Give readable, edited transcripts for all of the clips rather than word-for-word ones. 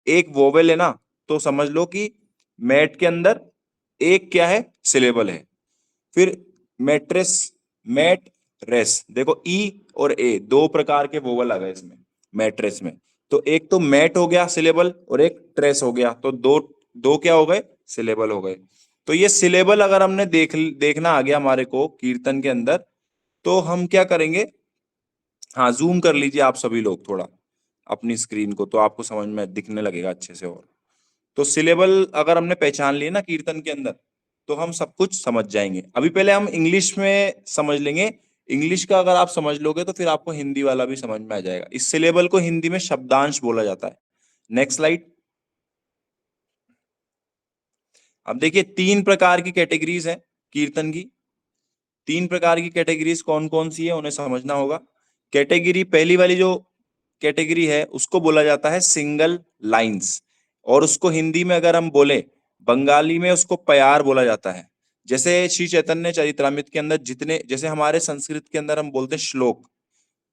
एक वोवेल है ना, तो समझ लो कि मैट के अंदर एक क्या है, सिलेबल है। फिर मैट्रेस, मैट, रेस, देखो ई और ए दो प्रकार के वोवल आ गए इसमें मैट्रेस में। तो एक तो मैट हो गया सिलेबल और एक ट्रेस हो गया, तो दो दो क्या हो गए, सिलेबल हो गए। तो ये सिलेबल अगर हमने देखना आ गया हमारे को कीर्तन के अंदर, तो हम क्या करेंगे, हाँ जूम कर लीजिए आप सभी लोग थोड़ा अपनी स्क्रीन को, तो आपको समझ में दिखने लगेगा अच्छे से। और तो सिलेबल अगर हमने पहचान लिए ना कीर्तन के अंदर, तो हम सब कुछ समझ जाएंगे। अभी पहले हम इंग्लिश में समझ लेंगे। इंग्लिश का अगर आप समझ लोगे तो फिर आपको हिंदी वाला भी समझ में आ जाएगा। इस सिलेबल को हिंदी में शब्दांश बोला जाता है। Next slide. अब देखिए तीन प्रकार की कैटेगरीज है कीर्तन की। तीन प्रकार की कैटेगरीज कौन कौन सी है उन्हें समझना होगा। कैटेगरी पहली वाली जो कैटेगरी है उसको बोला जाता है सिंगल लाइंस, और उसको हिंदी में अगर हम बोले, बंगाली में उसको प्यार बोला जाता है। जैसे श्री चैतन्य चरितमृत के अंदर जितने, जैसे हमारे संस्कृत के अंदर हम बोलते हैं श्लोक,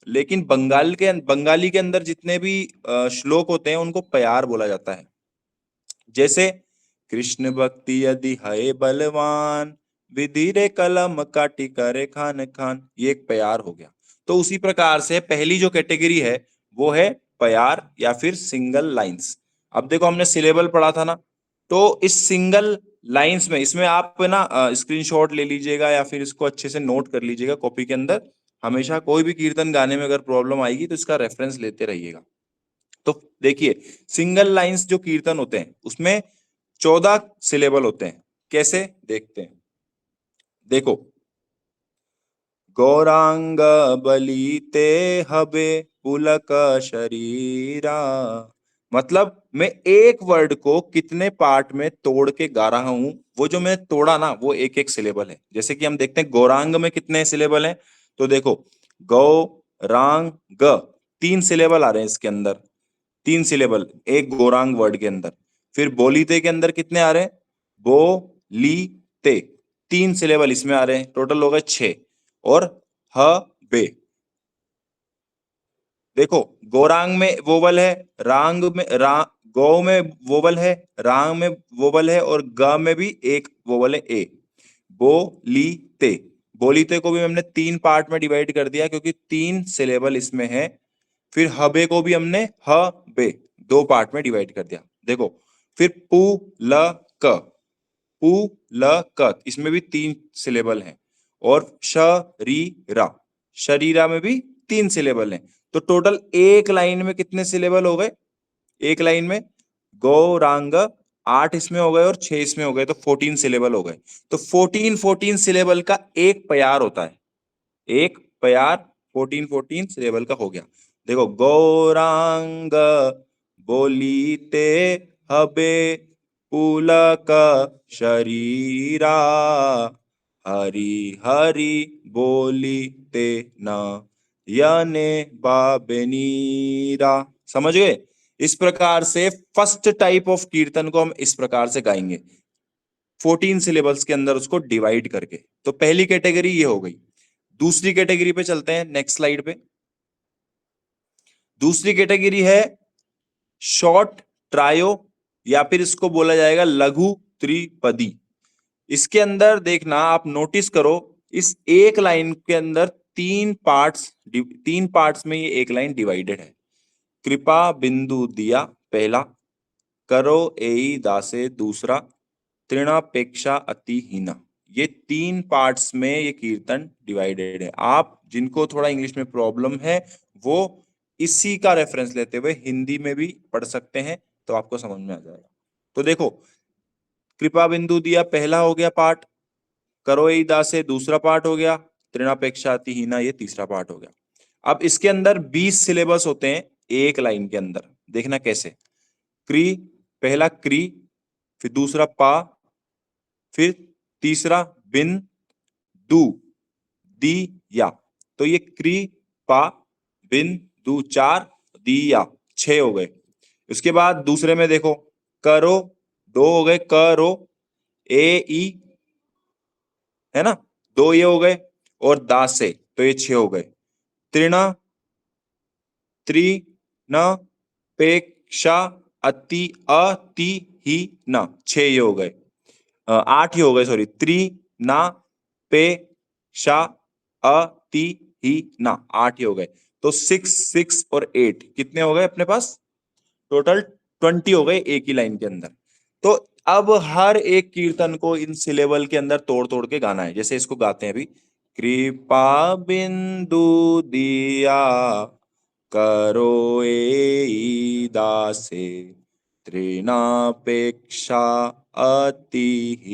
लेकिन बंगाली के अंदर जितने भी श्लोक होते हैं उनको प्यार बोला जाता है। जैसे कृष्ण भक्ति यदि है बलवान, विधि कलम काटी करे खान खान, ये एक प्यार हो गया। तो उसी प्रकार से पहली जो कैटेगरी है वो है प्यार या फिर सिंगल लाइंस। अब देखो हमने सिलेबल पढ़ा था ना, तो इस सिंगल लाइंस में, इसमें आप ना स्क्रीनशॉट ले लीजिएगा या फिर इसको अच्छे से नोट कर लीजिएगा कॉपी के अंदर। हमेशा कोई भी कीर्तन गाने में अगर प्रॉब्लम आएगी तो इसका रेफरेंस लेते रहिएगा। तो देखिए सिंगल लाइंस जो कीर्तन होते हैं उसमें 14 सिलेबल होते हैं। कैसे देखते हैं, देखो गौरांग बलीते हबे पुलक शरीरा, मतलब मैं एक वर्ड को कितने पार्ट में तोड़ के गा रहा हूं, वो जो मैं तोड़ा ना वो एक एक सिलेबल है। जैसे कि हम देखते हैं गौरांग में कितने सिलेबल हैं, तो देखो गौ रांग ग, तीन सिलेबल आ रहे हैं इसके अंदर, तीन सिलेबल एक गौरांग वर्ड के अंदर। फिर बोलीते के अंदर कितने आ रहे हैं, बो ली ते, तीन सिलेबल इसमें आ रहे हैं, टोटल हो गए 6। और ह बे, देखो गौरांग में वोवल है, रांग में गौ में वोवल है, रांग में वोवल है, और ग में भी एक वोवल है ए। बो ली ते, बोलीते को भी हमने तीन पार्ट में डिवाइड कर दिया क्योंकि तीन सिलेबल इसमें है। फिर हबे को भी हमने ह बे दो पार्ट में डिवाइड कर दिया। देखो फिर पू ल क, पू ल क इसमें भी तीन सिलेबल हैं। और शरीरा, शरीरा में भी तीन सिलेबल हैं। तो टोटल एक लाइन में कितने सिलेबल हो गए, एक लाइन में गौरांग 8 इसमें हो गए और 6 इसमें हो गए, तो 14 सिलेबल हो गए। तो 14 सिलेबल का एक प्यार होता है, एक प्यार 14 सिलेबल का हो गया। देखो गौरांग बोलीते हबे पुलक शरीरा, हरि हरि बोलीते न यने बाबेनीरा। समझ गए। इस प्रकार से फर्स्ट टाइप ऑफ कीर्तन को हम इस प्रकार से गाएंगे, 14 सिलेबल्स के अंदर उसको डिवाइड करके। तो पहली कैटेगरी ये हो गई। दूसरी कैटेगरी पे चलते हैं, नेक्स्ट स्लाइड पे। दूसरी कैटेगरी है शॉर्ट ट्रायो, या फिर इसको बोला जाएगा लघु त्रिपदी। इसके अंदर देखना आप नोटिस करो, इस एक लाइन के अंदर तीन पार्ट्स में ये एक लाइन डिवाइडेड है। कृपा बिंदु दिया पहला, करो एई दासे दूसरा, तृणापेक्षा अतिहीना, ये तीन पार्ट्स में ये कीर्तन डिवाइडेड है। आप जिनको थोड़ा इंग्लिश में प्रॉब्लम है वो इसी का रेफरेंस लेते हुए हिंदी में भी पढ़ सकते हैं, तो आपको समझ में आ जाएगा। तो देखो कृपा बिंदु दिया पहला हो गया पार्ट, करोई दासे दूसरा पार्ट हो गया, तृणापेक्षा अतिहीना ये तीसरा पार्ट हो गया। अब इसके अंदर 20 सिलेबस होते हैं एक लाइन के अंदर। देखना कैसे, क्री, पहला क्री, फिर दूसरा पा, फिर तीसरा बिन दू दी या, तो ये क्री पा बिन दू 4, दी या 6 हो गए। उसके बाद दूसरे में देखो करो, दो हो गए, करो ए ई, है ना, दो ये हो गए, और दास से तो ये 6 हो गए। तृण त्रि न पेक्षा अति अति ही ना, 6 ये हो गए, 8 ही हो गए, सॉरी, त्रि ना पे शा अति ही ना, 8 ही हो गए। तो 6 6 और 8 कितने हो गए अपने पास? टोटल 20 हो गए एक ही लाइन के अंदर। तो अब हर एक कीर्तन को इन सिलेबल के अंदर तोड़ तोड़ के गाना है। जैसे इसको गाते हैं अभी, कृपा बिंदु दिया करो ए दासे, तृणापेक्षा अतिहीना,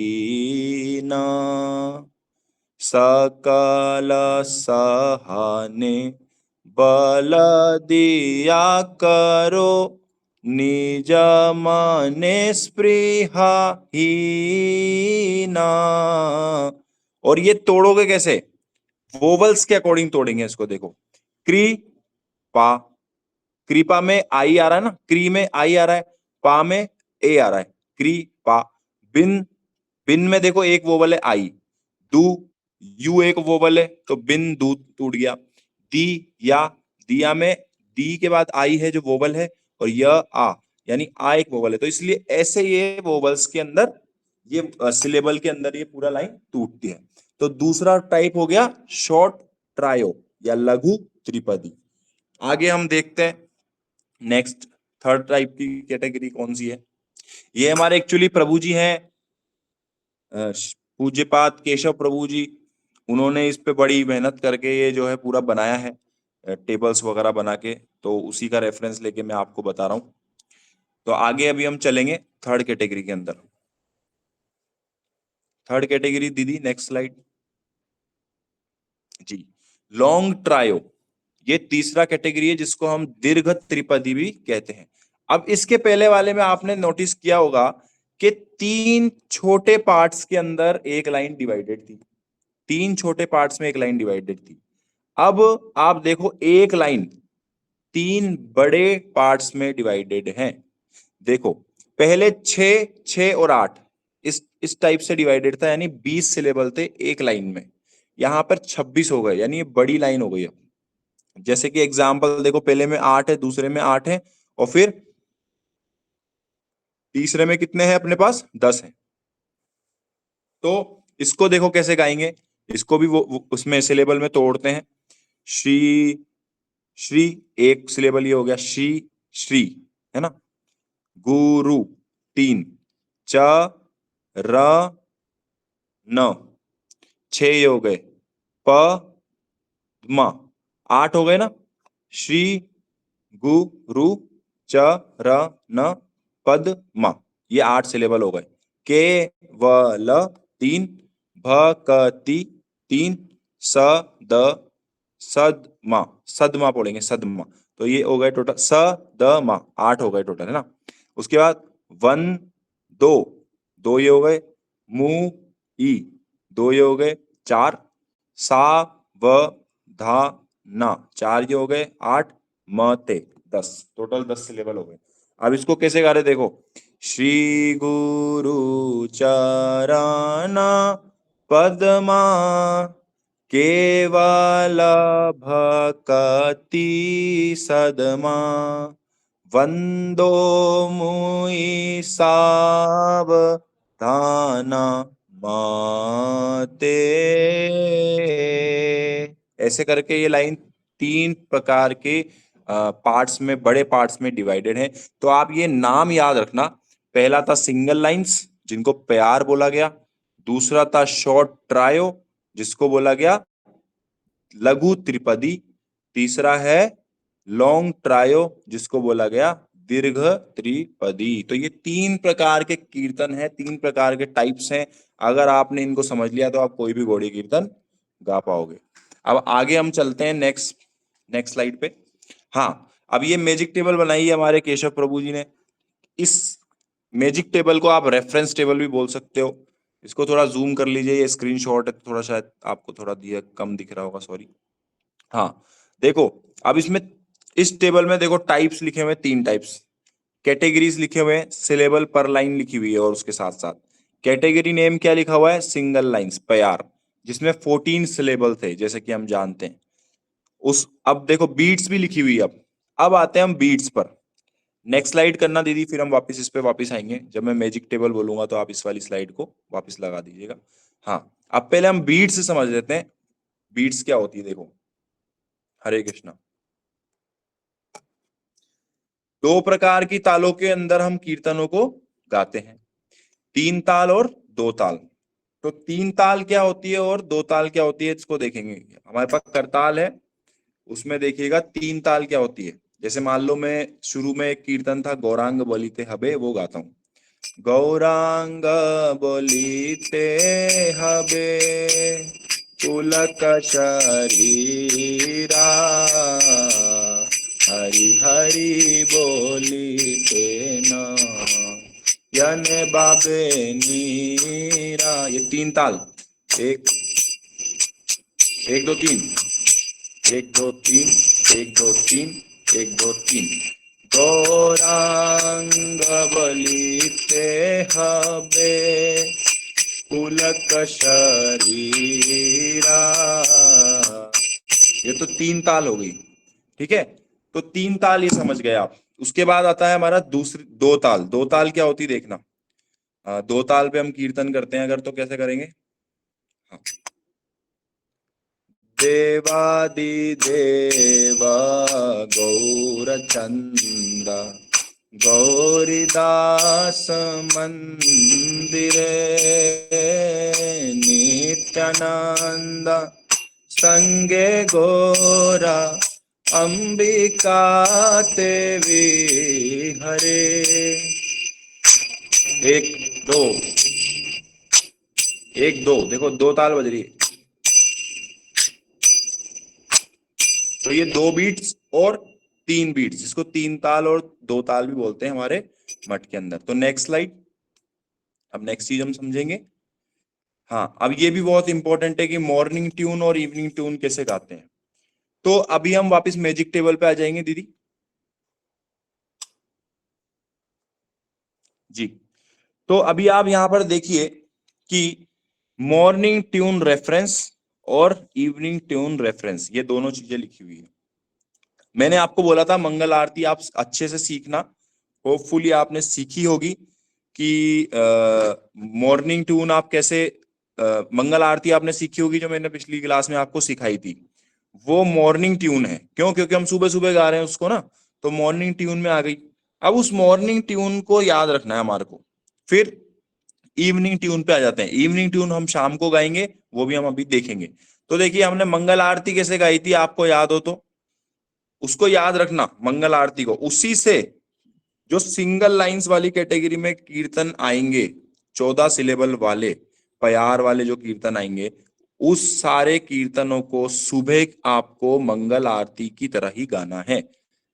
सकल सहने बल दिया करो, निज मने स्पृहा हीना। और ये तोड़ोगे कैसे? वोवल्स के अकॉर्डिंग तोड़ेंगे इसको। देखो, क्री पा, कृपा में आई आ रहा है ना, क्री में आई आ रहा है, पा में ए आ रहा है, क्री पा। बिन, बिन में देखो एक वोवल है आई, दू यू एक वोवल है तो बिन दू टूट गया। दी या, दिया में दी के बाद आई है जो वोवल है, और य आ यानी आ एक वोवल है, तो इसलिए ऐसे ये वोवल्स के अंदर, ये सिलेबल के अंदर ये पूरा लाइन टूटती है। तो दूसरा टाइप हो गया शॉर्ट ट्रायो या लघु त्रिपदी। आगे हम देखते हैं नेक्स्ट, थर्ड टाइप की कैटेगरी कौन सी है। ये हमारे एक्चुअली प्रभु जी हैं, पूज्यपाद केशव प्रभु जी। उन्होंने इस पे बड़ी मेहनत करके ये जो है पूरा बनाया है, टेबल्स वगैरह बना के, तो उसी का रेफरेंस लेके मैं आपको बता रहा हूं। तो आगे अभी हम चलेंगे थर्ड कैटेगरी के अंदर। थर्ड कैटेगरी दीदी, नेक्स्ट स्लाइड जी, लॉन्ग ट्रायो। ये तीसरा कैटेगरी है जिसको हम दीर्घ त्रिपदी भी कहते हैं। अब इसके पहले वाले में आपने नोटिस किया होगा कि 3 छोटे पार्ट्स के अंदर एक लाइन डिवाइडेड थी, 3 छोटे पार्ट्स में एक लाइन डिवाइडेड थी। अब आप देखो एक लाइन 3 बड़े पार्ट्स में डिवाइडेड है। देखो, पहले 6 6 और 8 इस टाइप से डिवाइडेड था, यानी 20 सिलेबल थे एक लाइन में। यहां पर 26 हो गए, यानी ये बड़ी लाइन हो गई। जैसे कि एग्जाम्पल देखो, पहले में 8 है, दूसरे में 8 है, और फिर तीसरे में कितने हैं अपने पास? 10 है। तो इसको देखो कैसे गाएंगे, इसको भी वो उसमें सिलेबल में तोड़ते हैं। श्री, श्री एक सिलेबल ये हो गया, श्री श्री, है ना। गुरु 3, च र न 6 ये हो गए, प म 8 हो गए ना, श्री गुरु च र न पद म, ये 8 सिलेबल हो गए। केवल 3, भक्ति 3, सद सदमा, सदमा पढ़ेंगे, सदमा। तो ये हो गए टोटल सदमा, 8 हो गए टोटल, है ना। उसके बाद वन दो, 2 ये हो गए, मु ई 2 ये हो गए, 4, सा व धा ना 4 ये हो गए, 8, मते 10, टोटल 10 सिलेबल हो गए। अब इसको कैसे गा रहे देखो, श्री गुरु चरणा पद्मा, केवल भक्ति सदमा, वंदो मुई सावधाना माते। ऐसे करके ये लाइन 3 प्रकार के पार्ट्स में, बड़े पार्ट्स में डिवाइडेड है। तो आप ये नाम याद रखना, पहला था सिंगल लाइंस जिनको प्यार बोला गया, दूसरा था शॉर्ट ट्रायो जिसको बोला गया लघु त्रिपदी, तीसरा है लॉन्ग ट्रायो जिसको बोला गया दीर्घ त्रिपदी। तो ये 3 प्रकार के कीर्तन है, 3 प्रकार के टाइप्स हैं। अगर आपने इनको समझ लिया तो आप कोई भी गौड़ी कीर्तन गा पाओगे। अब आगे हम चलते हैं नेक्स्ट, नेक्स्ट स्लाइड पे। हाँ, अब ये मैजिक टेबल बनाई है हमारे केशव प्रभु जी ने। इस मैजिक टेबल को आप रेफरेंस टेबल भी बोल सकते हो। इसको थोड़ा जूम कर लीजिए, ये स्क्रीनशॉट है, थोड़ा शायद आपको थोड़ा दिया कम दिख रहा होगा, सॉरी। हाँ, देखो, अब इसमें इस टेबल में देखो टाइप्स लिखे हुए, 3 टाइप्स, कैटेगरीज लिखे हुए हैं, सिलेबल पर लाइन लिखी हुई है, और उसके साथ साथ कैटेगरी नेम क्या लिखा हुआ है, सिंगल लाइंस प्यार, जिसमें 14 सिलेबल थे जैसे कि हम जानते हैं। उस अब देखो बीट्स भी लिखी हुई है। अब आते हैं हम बीट्स पर। नेक्स्ट स्लाइड करना दीदी, फिर हम वापस इस पे वापस आएंगे। जब मैं मैजिक टेबल बोलूंगा तो आप इस वाली स्लाइड को वापस लगा दीजिएगा। हाँ, अब पहले हम बीट्स से समझ लेते हैं। बीट्स क्या होती है, देखो। हरे कृष्णा। दो प्रकार की तालों के अंदर हम कीर्तनों को गाते हैं, 3 ताल और 2 ताल। तो 3 ताल क्या होती है और 2 ताल क्या होती है, इसको देखेंगे। हमारे पास करताल है, उसमें देखिएगा 3 ताल क्या होती है। जैसे मान लो मैं शुरू में एक कीर्तन था गौरांग बलिते हबे, वो गाता हूं। गौरांग बलिते हबे पुलक शरीरा, हरि हरि बोलिते न यने बाबे नीरा। ये 3 ताल, एक एक दो तीन, एक दो तीन, एक दो तीन, एक दो तीन। गौरांग बलिते हबे पुलक शरीरा। ये तो 3 ताल हो गई, ठीक है। तो 3 ताल ये समझ गए आप। उसके बाद आता है हमारा दूसरी 2 ताल। 2 ताल क्या होती देखना। 2 ताल पे हम कीर्तन करते हैं अगर, तो कैसे करेंगे। हाँ। देवादिदेवा गौरचंद्र गौरीदास मंदिरे नित्यानंद संगे गौरा अंबिका देवी हरे। एक दो, एक दो, देखो 2 ताल बज रही है। तो ये 2 बीट्स और 3 बीट्स, जिसको 3 ताल और 2 ताल भी बोलते हैं हमारे मठ के अंदर। तो नेक्स्ट स्लाइड। अब नेक्स्ट चीज हम समझेंगे। हाँ, अब ये भी बहुत इंपॉर्टेंट है कि मॉर्निंग ट्यून और इवनिंग ट्यून कैसे गाते हैं। तो अभी हम वापस मैजिक टेबल पे आ जाएंगे दीदी जी। तो अभी आप यहां पर देखिए कि मॉर्निंग ट्यून रेफरेंस और इवनिंग ट्यून रेफरेंस, ये दोनों चीजें लिखी हुई है। मैंने आपको बोला था मंगल आरती आप अच्छे से सीखना। होपफुली आपने सीखी होगी कि मॉर्निंग ट्यून आप कैसे, मंगल आरती आपने सीखी होगी जो मैंने पिछली क्लास में आपको सिखाई थी। वो मॉर्निंग ट्यून है, क्यों? क्योंकि हम सुबह सुबह गा रहे हैं उसको ना, तो मॉर्निंग ट्यून में आ गई। अब उस मॉर्निंग ट्यून को याद रखना है हमारे को। फिर इवनिंग ट्यून पे आ जाते हैं। इवनिंग ट्यून हम शाम को गाएंगे, वो भी हम अभी देखेंगे। तो देखिए हमने मंगल आरती कैसे गाई थी, आपको याद हो तो उसको याद रखना। मंगल आरती को उसी से जो सिंगल लाइंस वाली कैटेगरी में कीर्तन आएंगे, 14 सिलेबल वाले प्यार वाले जो कीर्तन आएंगे, उस सारे कीर्तनों को सुबह आपको मंगल आरती की तरह ही गाना है।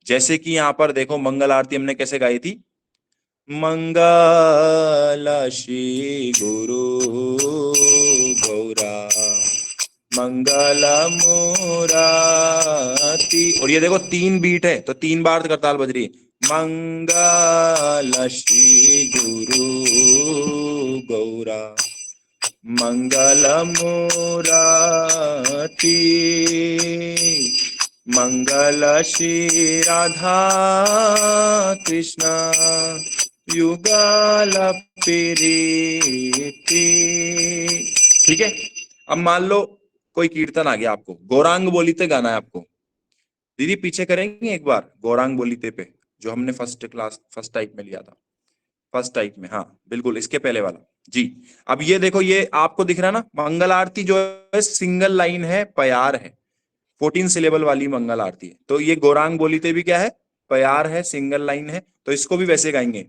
जैसे कि यहां पर देखो मंगल आरती हमने कैसे गाई थी। मंगल श्री गुरु गौरा मंगल मुराती, और ये देखो 3 बीट है तो 3 बार करताल बज रही है। मंगल श्री गुरु गौरा मंगल मुराती मंगल श्री राधा कृष्ण युगल प्रीति। ठीक है। अब मान लो कोई कीर्तन आ गया, आपको गौरांग बोलीते गाना है आपको। दीदी पीछे करेंगे एक बार गौरांग बोलीते पे, जो हमने फर्स्ट टाइप में लिया था। फर्स्ट टाइप में, हाँ बिल्कुल इसके पहले वाला जी। अब ये देखो, ये आपको दिख रहा है ना, मंगल आरती जो है सिंगल लाइन है, प्यार है, 14 सिलेबल वाली मंगल आरती है। तो ये गौरांग बोलीते भी क्या है, प्यार है, सिंगल लाइन है। तो इसको भी वैसे गाएंगे।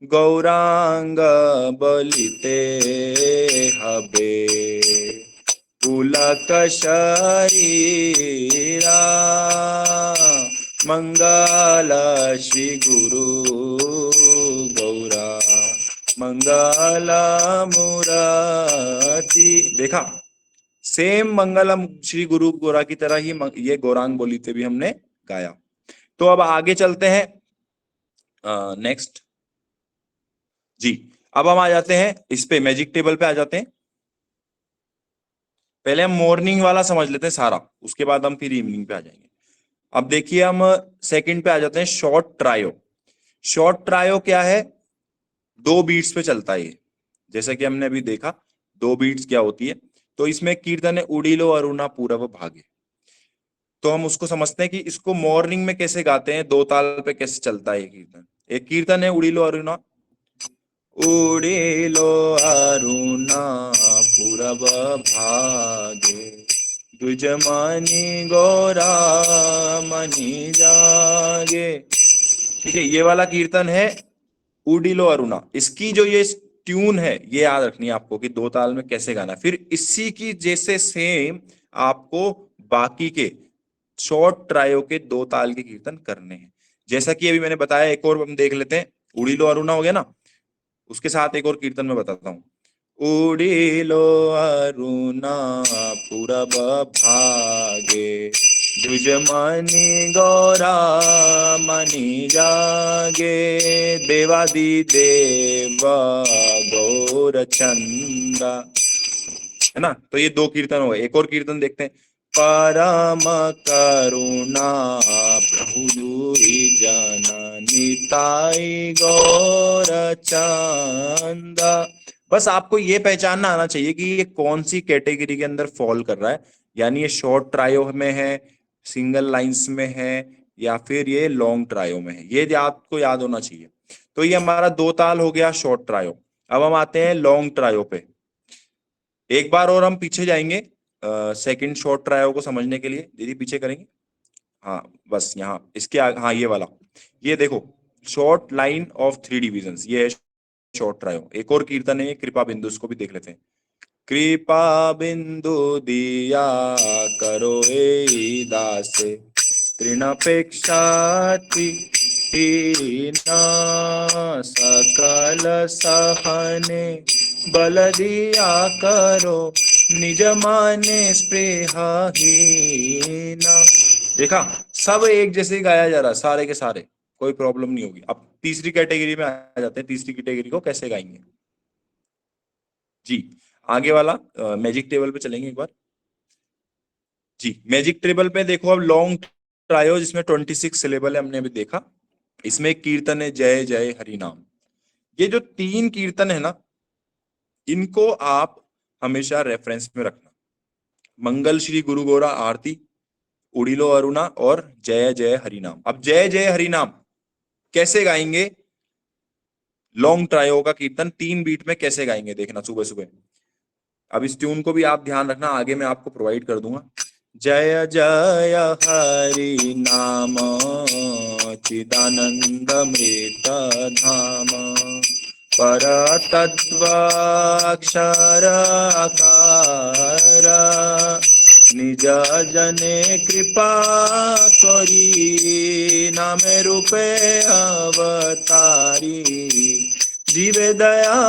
गौरांग बलिते हबे पुलक शरीरा मंगल श्री गुरु गौरा मंगल मुराती। देखा, सेम मंगलम श्री गुरु गौरा की तरह ही ये गौरांग बोलीते भी हमने गाया। तो अब आगे चलते हैं नेक्स्ट जी। अब हम आ जाते हैं इस पे, मैजिक टेबल पे आ जाते हैं। पहले हम मॉर्निंग वाला समझ लेते हैं सारा, उसके बाद हम फिर इवनिंग पे आ जाएंगे। अब देखिए हम सेकंड पे आ जाते हैं, शॉर्ट ट्रायो। शॉर्ट ट्रायो क्या है? 2 बीट्स पे चलता है ये, जैसा कि हमने अभी देखा 2 बीट्स क्या होती है। तो इसमें कीर्तन है उड़ीलो अरुणा पूरब भागे। तो हम उसको समझते हैं कि इसको मॉर्निंग में कैसे गाते हैं, 2 ताल पे कैसे चलता है ये कीर्तन। एक कीर्तन है उड़ीलो अरुणा, उड़ीलो अरुणा पूरब भागे, द्विज मणि गौरा मणि जागे। ठीक है, ये वाला कीर्तन है उड़ीलो अरुणा। इसकी जो ये ट्यून है ये याद रखनी है आपको कि 2 ताल में कैसे गाना है। फिर इसी की जैसे सेम आपको बाकी के शॉर्ट ट्रायो के 2 ताल के कीर्तन करने हैं। जैसा कि अभी मैंने बताया, एक और हम देख लेते हैं। उड़ीलो अरुणा हो गया ना, उसके साथ एक और कीर्तन मैं बताता हूँ। उड़ीलो अरुणा पूरब भागे, द्विज मणि गौरा मणि जागे, देवादि देव गौर चंदा। है ना, तो ये 2 कीर्तन हो गए। एक और कीर्तन देखते हैं। परम करुणा प्रभु जन निताई गौर चंदा। बस आपको ये पहचानना आना चाहिए कि ये कौन सी कैटेगरी के अंदर फॉल कर रहा है, यानी ये शॉर्ट ट्रायो में है, सिंगल लाइंस में है, या फिर ये लॉन्ग ट्रायो में है। ये आपको याद होना चाहिए। तो ये हमारा 2 ताल हो गया शॉर्ट ट्रायो। अब हम आते हैं लॉन्ग ट्रायो पे। एक बार और हम पीछे जाएंगे सेकंड शॉर्ट ट्रायो को समझने के लिए। दीदी पीछे करेंगे, हाँ बस यहाँ इसके हाँ ये वाला। ये देखो, शॉर्ट लाइन ऑफ 3 डिविजन्स, ये है शॉर्ट ट्रायो। एक और कीर्तन है कृपा बिंदु, उसको भी देख लेते हैं। कृपा बिंदु दिया करो ए दासे, तृणपेक्षा हीना, सकल सहने बल दिया करो, निज माने स्पृहाहीना। देखा, सब एक जैसे ही गाया जा रहा है, सारे के सारे, कोई प्रॉब्लम नहीं होगी। अब तीसरी कैटेगरी में आ जाते हैं। तीसरी कैटेगरी को कैसे गाएंगे जी, आगे वाला मैजिक टेबल पे चलेंगे एक बार। जी, मैजिक टेबल पे देखो, अब लॉन्ग ट्रायो जिसमें 26 सिलेबल है, हमने अभी देखा। इसमें एक कीर्तन है जय जय हरि नाम। ये जो 3 कीर्तन है ना, इनको आप हमेशा रेफरेंस में रखना। मंगल श्री गुरु गौरा आरती, उड़ीलो अरुणा और जय जय हरि नाम। अब जय जय हरि नाम कैसे गाएंगे, लॉन्ग ट्रायो का कीर्तन 3 बीट में कैसे गाएंगे, देखना सुबह सुबह। अब इस ट्यून को भी आप ध्यान रखना, आगे मैं आपको प्रोवाइड कर दूंगा। जय जय हरि नाम चिदानंद मृत धाम, पर तत्व अक्षर आकार, निज जने कृपा करी, नामे रूपे अवतारी, जीवे दया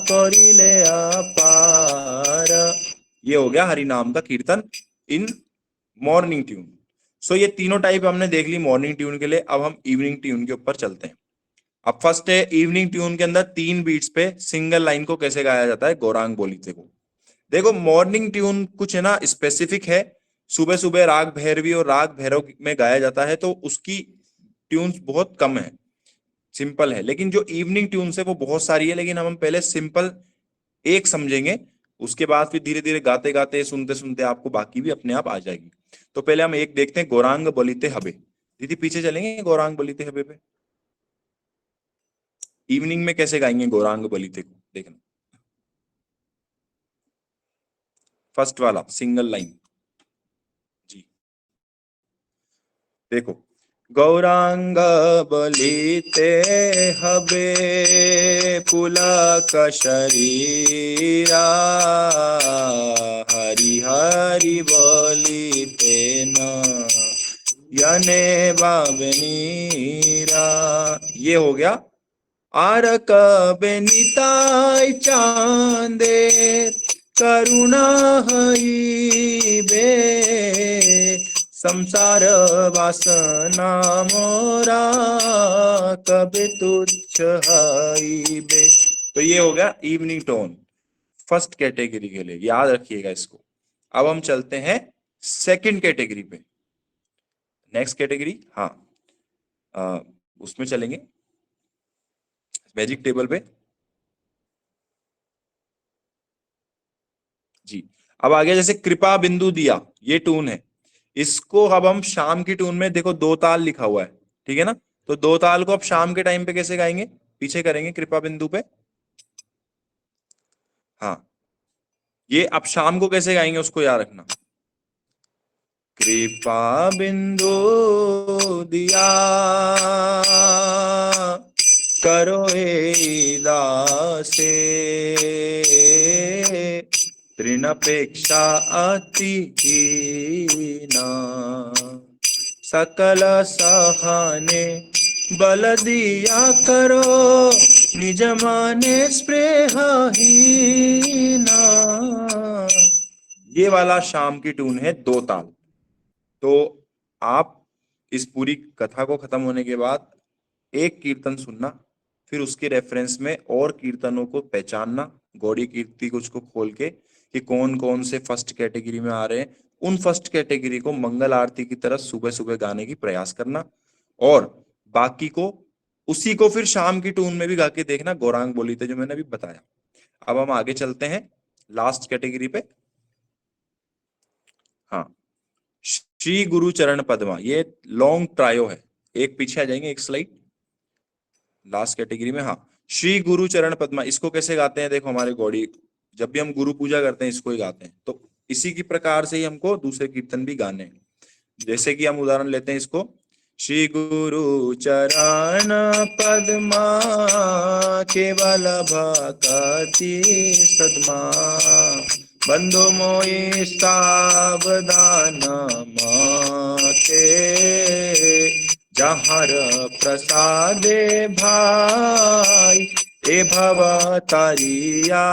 करिले अपार। ये हो गया हरि नाम का कीर्तन इन मॉर्निंग ट्यून। सो ये तीनों टाइप हमने देख ली मॉर्निंग ट्यून के लिए। अब हम इवनिंग ट्यून के ऊपर चलते हैं। अब फर्स्ट है इवनिंग ट्यून के अंदर 3 बीट्स पे सिंगल लाइन को कैसे गाया जाता है, गौरांग बोलीते को। देखो, मॉर्निंग ट्यून कुछ है ना स्पेसिफिक है, सुबह सुबह राग भैरवी और राग भैरव में गाया जाता है, तो उसकी ट्यून्स बहुत कम है, सिंपल है। लेकिन जो इवनिंग ट्यून्स है वो बहुत सारी है, लेकिन हम पहले सिंपल एक समझेंगे, उसके बाद फिर धीरे धीरे गाते गाते सुनते सुनते आपको बाकी भी अपने आप आ जाएगी। तो पहले हम एक देखते हैं, गौरांग बलिते हबे। दीदी पीछे चलेंगे, गौरांग बलिते हबे पे इवनिंग में कैसे गाएंगे गौरांग बलिते को, देखना। फर्स्ट वाला सिंगल लाइन जी, देखो। गौरांग बलिते हबे पुलक शरीरा, हरि हरि बलिते न यने बाबनीरा। ये हो गया। आर कबे निताई चांदे करुणा हई बे, संसार वासना मोरा कबे तुच्छ हई बे। तो ये हो गया इवनिंग टोन फर्स्ट कैटेगरी के लिए, याद रखिएगा इसको। अब हम चलते हैं सेकंड कैटेगरी पे। नेक्स्ट कैटेगरी, हाँ उसमें चलेंगे, मैजिक टेबल पे। जी, अब आ गया जैसे कृपा बिंदु दिया, ये टून है, इसको अब हम शाम की टून में, देखो दो ताल लिखा हुआ है, ठीक है ना, तो दो ताल को अब शाम के टाइम पे कैसे गाएंगे, पीछे करेंगे कृपा बिंदु पे। हाँ, ये अब शाम को कैसे गाएंगे उसको याद रखना। कृपा बिंदु दिया करो ए दासे, तृणपेक्षा अति हीना, सकल सहने बल दिया करो, निज माने स्पृहहीना। ये वाला शाम की टून है, दो ताल। तो आप इस पूरी कथा को खत्म होने के बाद एक कीर्तन सुनना, फिर उसके रेफरेंस में और कीर्तनों को पहचानना, गौड़ी कीर्ति कुछ को खोल के कि कौन कौन से फर्स्ट कैटेगरी में आ रहे हैं, उन फर्स्ट कैटेगरी को मंगल आरती की तरह सुबह सुबह गाने की प्रयास करना, और बाकी को उसी को फिर शाम की टून में भी गा के देखना, गौरांग बोली थे जो मैंने अभी बताया। अब हम आगे चलते हैं लास्ट कैटेगरी पे। हाँ, श्री गुरु चरण पद्मा, ये लॉन्ग ट्रायो है, एक पीछे आ जाएंगे एक स्लाइड, लास्ट कैटेगरी में। हाँ, श्री गुरु चरण पद्मा, इसको कैसे गाते हैं, देखो हमारे गौड़ी जब भी हम गुरु पूजा करते हैं इसको ही गाते हैं, तो इसी की प्रकार से ही हमको दूसरे कीर्तन भी गाने हैं। जैसे कि हम उदाहरण लेते हैं इसको, श्री गुरु चरण पद्मा केवल भक्ति सदमा, बंधु मोहि सावधान माते, जहर प्रसादे भाई ए भव तारिया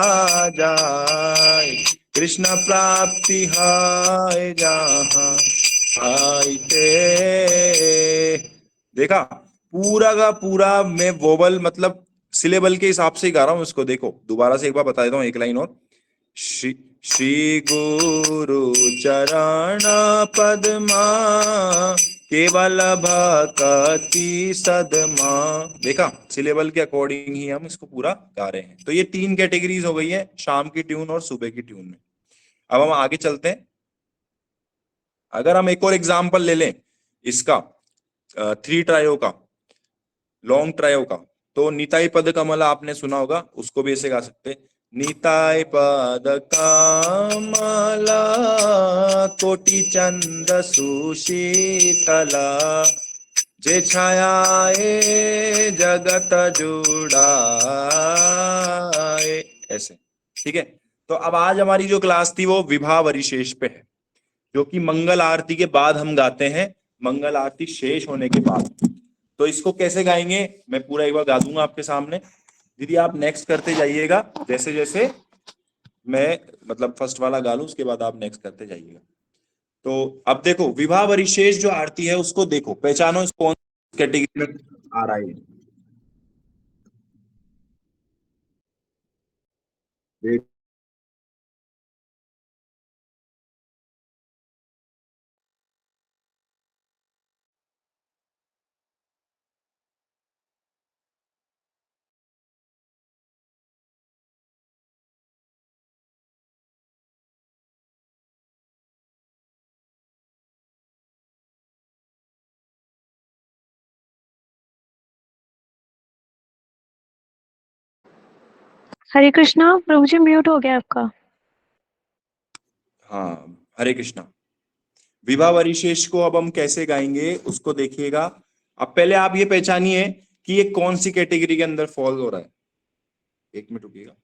जाय, कृष्ण प्राप्ति है जहाँ आईते। देखा, पूरा का पूरा मैं वोबल मतलब सिलेबल के हिसाब से ही गा रहा हूं इसको, देखो दोबारा से एक बार बता देता हूँ एक लाइन और। श्री श्री गुरु चरण पद्मा केवल भक्ति सदमा, देखा सिलेबल के अकॉर्डिंग ही हम इसको पूरा गा रहे हैं। तो ये तीन कैटेगरीज हो गई है, शाम की ट्यून और सुबह की ट्यून में। अब हम आगे चलते हैं। अगर हम एक और एग्जाम्पल ले लें इसका, थ्री ट्रायो का, लॉन्ग ट्रायो का, तो निताई पद कमला आपने सुना होगा, उसको भी ऐसे गा सकते हैं, निताई पद कमला कोटि चंद्र सुशीतला, जे छायाए जगत जुड़ाए, ऐसे। ठीक है, तो अब आज हमारी जो क्लास थी वो विभा वरिशेष पे है, जो कि मंगल आरती के बाद हम गाते हैं, मंगल आरती शेष होने के बाद। तो इसको कैसे गाएंगे मैं पूरा एक बार गा दूंगा आपके सामने, दीदी आप नेक्स्ट करते जाइएगा, जैसे जैसे मैं मतलब फर्स्ट वाला गा लूं उसके बाद आप नेक्स्ट करते जाइएगा। तो अब देखो विवाह वरिशेष जो आरती है उसको देखो, पहचानो इस कौन कैटेगरी में आ रहा है। देख, हरे कृष्णा प्रभु जी, म्यूट हो गया आपका। हाँ हरे कृष्णा। विवाह वरिशेष को अब हम कैसे गाएंगे उसको देखिएगा। अब पहले आप ये पहचानिए कि ये कौन सी कैटेगरी के अंदर फॉल हो रहा है, एक मिनट रुकिएगा।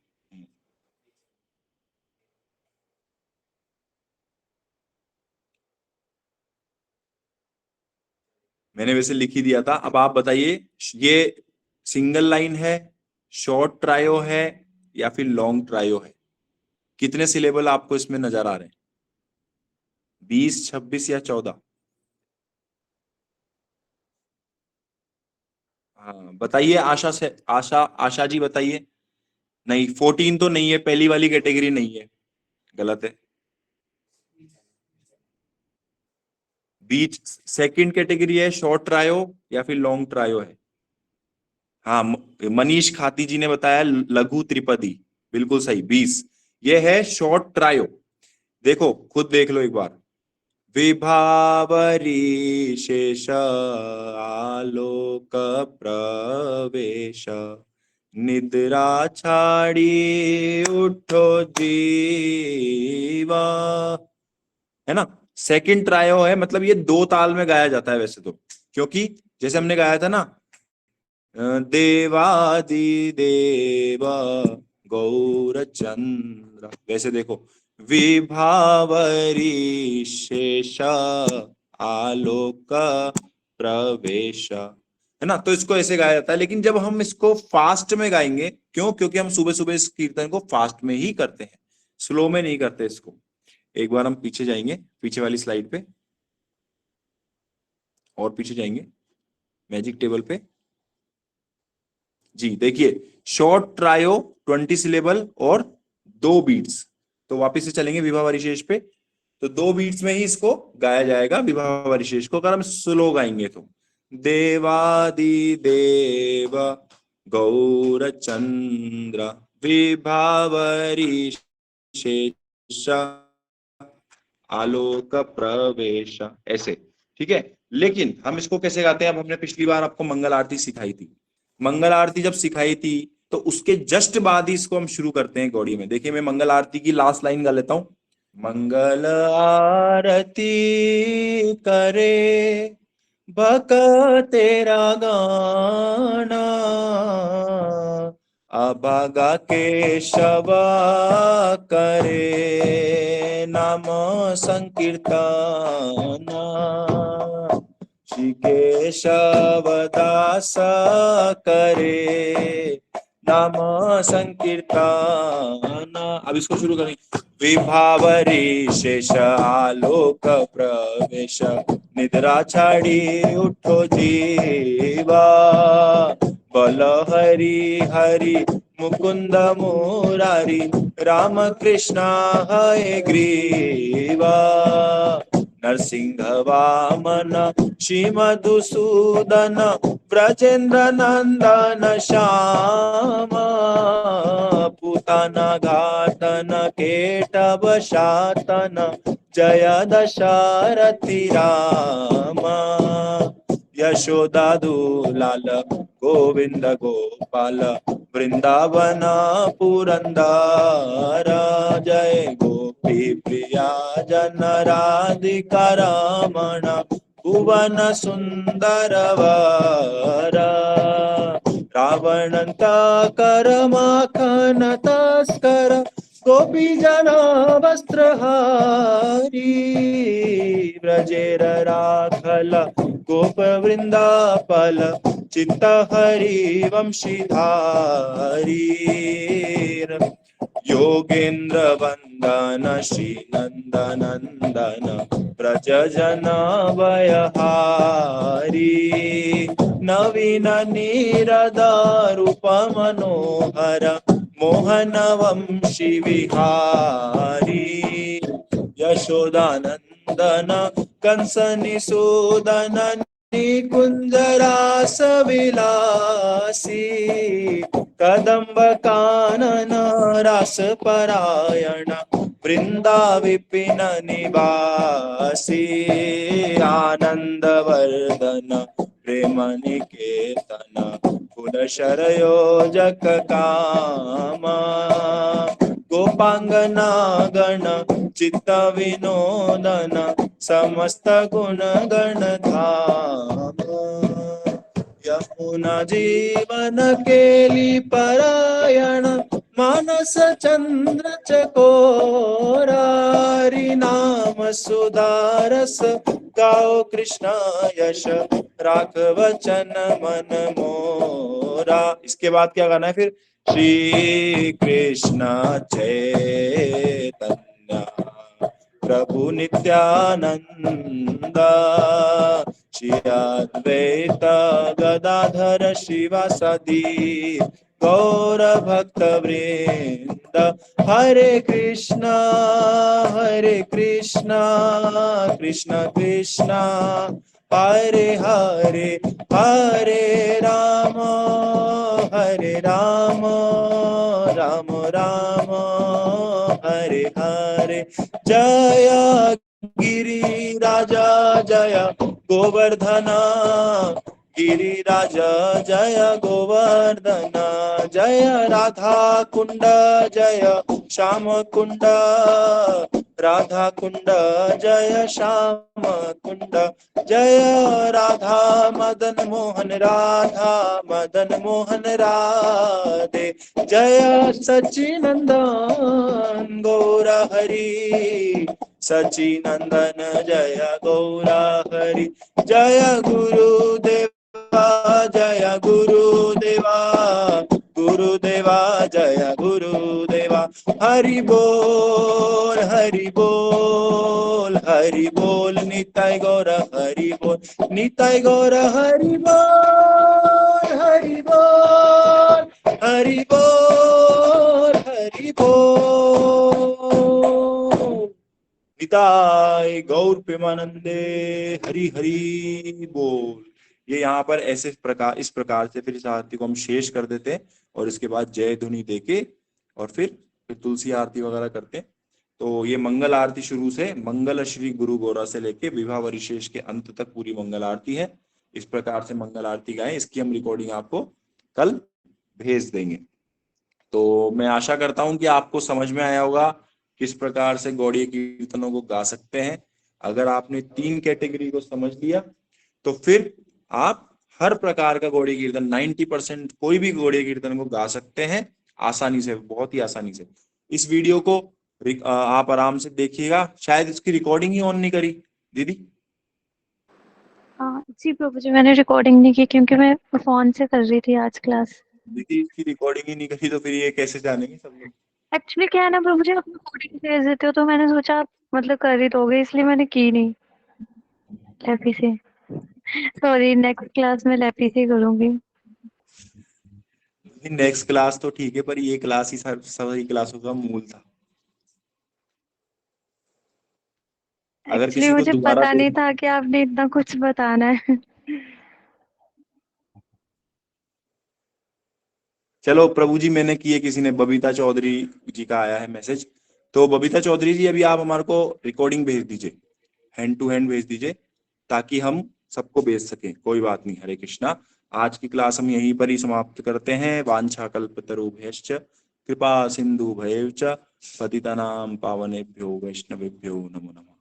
मैंने वैसे लिख ही दिया था, अब आप बताइए ये सिंगल लाइन है, शॉर्ट ट्रायो है, या फिर लॉन्ग ट्रायो है, कितने सिलेबल आपको इसमें नजर आ रहे हैं, 20, 26 या 14? हाँ बताइए, आशा से, आशा आशा जी बताइए। नहीं 14 तो नहीं है, पहली वाली कैटेगरी नहीं है, गलत है। बीच सेकंड कैटेगरी है शॉर्ट ट्रायो या फिर लॉन्ग ट्रायो है। हाँ, मनीष खाती जी ने बताया लघु त्रिपदी, बिल्कुल सही 20। ये है शॉर्ट ट्रायो। देखो खुद देख लो एक बार। विभावरी शेष आलोक प्रवेश, निद्रा छाड़ी उठो जीवा, है ना। सेकंड ट्रायो है, मतलब ये दो ताल में गाया जाता है वैसे तो, क्योंकि जैसे हमने गाया था ना, देवादि देवा गौर चंद्र, वैसे देखो विभावरी शेष आलोक प्रवेश, है ना। तो इसको ऐसे गाया जाता है, लेकिन जब हम इसको फास्ट में गाएंगे, क्यों, क्योंकि हम सुबह सुबह इस कीर्तन को फास्ट में ही करते हैं, स्लो में नहीं करते इसको। एक बार हम पीछे जाएंगे, पीछे वाली स्लाइड पे, और पीछे जाएंगे मैजिक टेबल पे। जी देखिए, शॉर्ट ट्रायो 20 सिलेबल और 2 बीट्स। तो वापिस से चलेंगे विभा परिशेष पे। तो 2 बीट्स में ही इसको गाया जाएगा विभा परिशेष को। अगर हम स्लो गाएंगे तो देवादि देव गौर चंद्र विभावरी शेष आलोक प्रवेश, ऐसे, ठीक है। लेकिन हम इसको कैसे गाते हैं, अब हमने पिछली बार आपको मंगल आरती सिखाई थी। मंगल आरती जब सिखाई थी तो उसके जस्ट बाद ही इसको हम शुरू करते हैं गौड़ी में। देखिए मैं मंगल आरती की लास्ट लाइन गा लेता हूं। मंगल आरती करे भक्त तेरा गाना, अभागा केशव करे नाम संकीर्तना, श्री केशव दास करे नाम संकीर्तना। अब इसको शुरू करेंगे। विभावरी शेष आलोक प्रवेश, निद्रा छाड़ी उठो जीवा, बल हरि हरि मुकुंद मुरारी, राम कृष्ण हरे ग्रीवा, नरसिंह वामन श्री मधुसूदन, ब्रजेंद्र नंदन श्याम, पूतना घातन केटव शातन, जय दशरथि राम, यशोदा दुलाल गोविंद गोपाल, वृंदावन पुरंदर, जय गोपी प्रिया जन राधिका रमण, भुवन सुंदर वर, रावणंत कर माखन तस्कर, गोपी जन वस्त्रहारी, ब्रजेर राखल गोप वृंदापल, चित्त हरि वंशीधारी, योगेंद्र वंदन श्री नंदनंदन, ब्रज जन भयहारी, नवीन नीरद रूप मनोहर, मोहन वंशी विहारी, यशोदानंदन कंस निसूदन, कुंज रास विलासी, कदम्ब कानन रास परायण, वृंदा विपिन निवासी, आनंद वर्धन प्रेम निकेतन, कुल शरयोजक कामा, गोपांगना गण चित्त विनोदन, समस्त गुण गण धाम, यमुना जीवन केली परायण, मानस चंद्र चकोरारी, नाम सुधारस गाओ कृष्ण यश, राख वचन मन मोरा। इसके बाद क्या गाना है फिर, श्री कृष्ण चैतन्य प्रभु नित्यानंद, श्री अद्वैत गदाधर शिवासादि गौर भक्त वृंद, हरे कृष्णा कृष्ण कृष्ण हरे हरे हरे राम राम राम हरे हरे। जय गिरिराज जय गोवर्धन गिरिराज जय गोवर्धन। जय राधा कुंड जय श्याम कुंड राधा कुंड जय श्याम कुंड। जय राधा मदन मोहन राधा मदन मोहन राधे। जय सच्चिनंदन गौर हरि सच्चिनंदन जय गौर हरि। जय गुरुदेवा जय गुरुदेवा गुरुदेवा जय गुरुदेवा। हरि बोल हरि बोल हरि बोल निताय गौर हरि बोल निताय गौर हरि बोल हरि बोल हरि बोल हरि बोल। निताय गौर प्रेमानंदे हरि हरि बोल। ये यहाँ पर ऐसे प्रकार इस प्रकार से फिर इस आरती को हम शेष कर देते हैं और इसके बाद जय ध्वनि देके और फिर तुलसी आरती वगैरह करते हैं। तो ये मंगल आरती शुरू से मंगल श्री गुरु गौरा से लेके विवाह वरिशेष के अंत तक पूरी मंगल आरती है। इस प्रकार से मंगल आरती गाएं। इसकी हम रिकॉर्डिंग आपको कल भेज देंगे। तो मैं आशा करता हूं कि आपको समझ में आया होगा किस प्रकार से गौड़ीय कीर्तनों को गा सकते हैं। अगर आपने 3 कैटेगरी को समझ लिया तो फिर आप हर प्रकार का गौड़ीय कीर्तन 90% कोई भी गौड़ीय कीर्तन को गा सकते हैं आसानी से, बहुत ही आसानी से। इस वीडियो को आप आराम से देखिएगा। शायद इसकी रिकॉर्डिंग ही ऑन नहीं करी दीदी। जी प्रभु जी, मैंने रिकॉर्डिंग नहीं की क्योंकि मैं फोन से कर रही थी आज क्लास। दीदी इसकी रिकॉर्डिंग ही नहीं करी तो फिर ये कैसे जानेंगे सब लोग। एक्चुअली क्या है ना प्रभु जी, आप रिकॉर्डिंग भेज देते हो तो मैंने सोचा आप मतलब कर ही दोगे, इसलिए मैंने की नहीं लैपी से। सॉरी, नेक्स्ट क्लास में लैपी से करूंगी। नेक्स्ट क्लास तो ठीक है पर ये क्लास ही सभी क्लासों का मूल था। अगर एक्चुअली किसी को मुझे दोबारा पता नहीं था कि आपने इतना कुछ बताना है। चलो प्रभु जी मैंने किए, किसी ने बबीता चौधरी जी का आया है मैसेज। तो बबीता चौधरी जी अभी आप हमारे को रिकॉर्डिंग भेज दीजिए, हैंड टू हैंड भेज दीजिए ताकि हम सबको भेज सकें। कोई बात नहीं। हरे कृष्णा। आज की क्लास हम यहीं पर ही समाप्त करते हैं। वांछा कल्पतरुभ्यश्च कृपा सिंधु भयेव च पतितानां पावनेभ्यो वैष्णवेभ्यो नमो नमः।